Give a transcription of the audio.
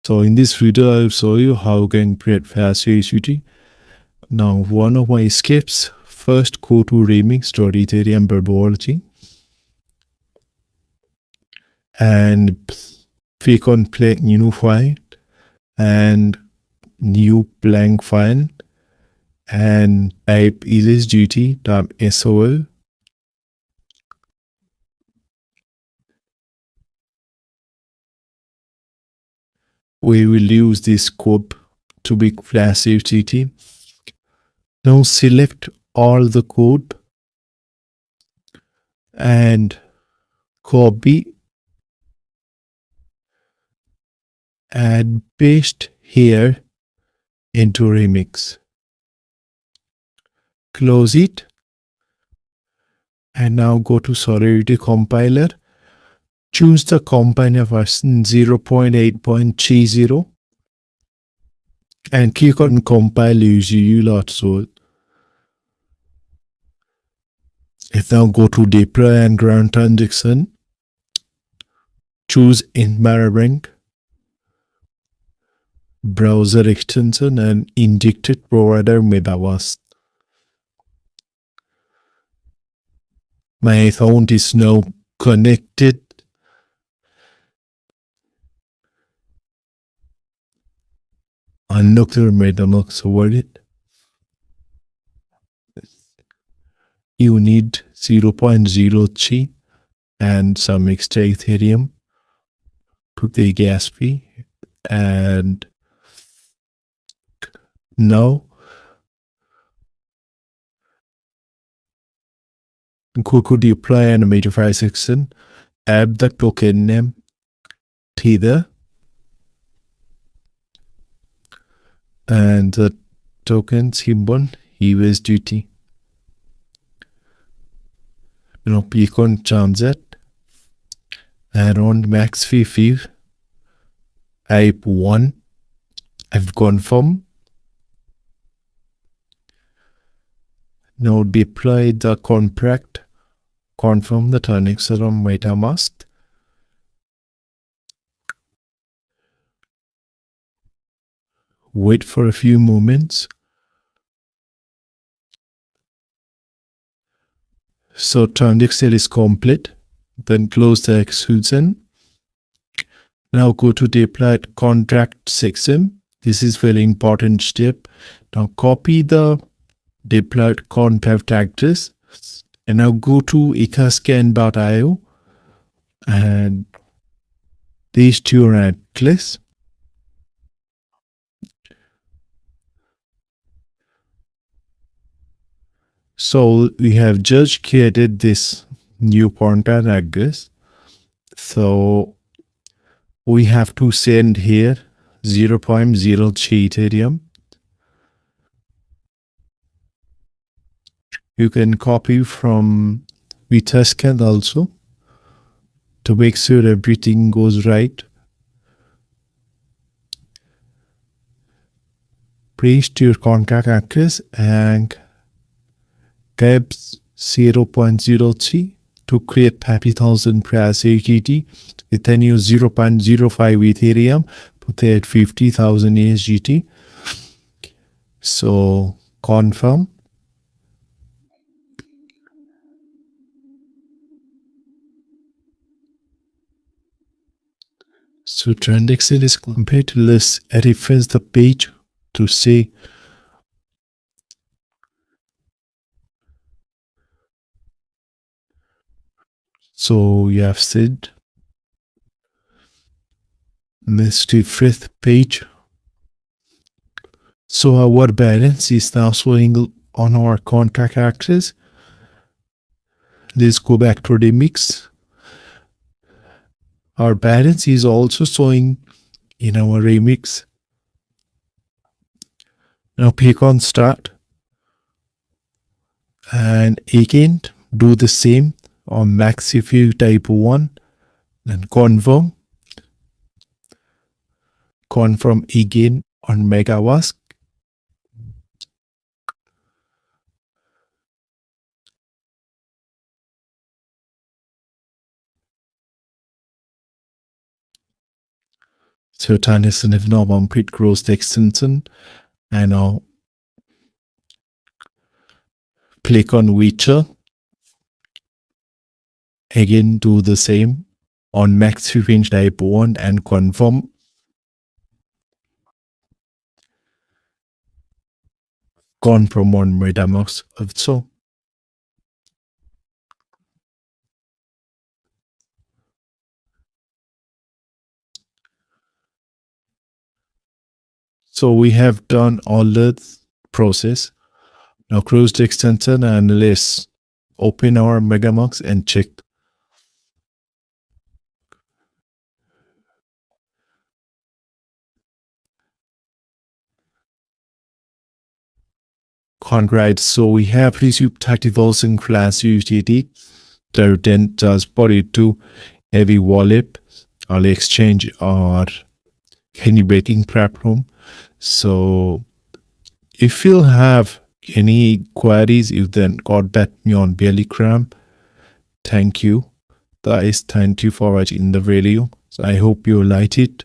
So in this video, I'll show you how you can create Flash USDT. Now, one of my steps, first go to remix.ethereum methodology and click on play new file and new blank file and type usdt.sol. We will use this scope to be Flash USDT. Now select all the code and copy and paste here into Remix. Close it and now go to Solidity compiler. Choose the compiler version 0.8.30 and click on compile USU.sol. If now go to deploy and ground transaction, choose environment, browser extension and injected provider MetaMask. My account is now connected. Unlock your MetaMask wallet. You need 0.03 and some extra Ethereum to the gas fee. And now go to deploy and modify section, add the token name Tether and the token symbol USDT. Now click on transact and on max fee type 1. I've confirmed. Now deploy the contract, confirm the transaction on MetaMask. Wait for a few moments. So transaction is complete. Then close the execution. Now go to deployed contract section. This is very important step. Now copy the deployed contract address and now go to etherscan.io and paste your address. So we have just created this new contract address. So we have to send here 0.03 Ethereum. You can copy from Etherscan also to make sure everything goes right. Paste your contract address and grab 0.03 to create 30,000 Flash USDT. Then use 0.05 Ethereum to create 50,000 USDT. So confirm. So transaction is complete. Let's refresh the page to see. So you have said, let's refresh the page. So our balance is now showing on our contract access. Let's go back to the mix. Our balance is also showing in our remix. Now click on start and again do the same on max if you type 1 and confirm again on MetaMask. So turn this in now complete close the extension and now click on Witcher. Again do the same on max range type 1 and confirm. Confirm on MetaMask also. So we have done all the process. Now close the extension and let's open our MetaMask and check. Congrats, so we have received 30,000 Flash USDT. The then just put it to every wallet or exchange or any banking platform. So if you have any queries, you then contact me on Telegram. Thank you. Guys, thank you for watching the video. So I hope you liked it.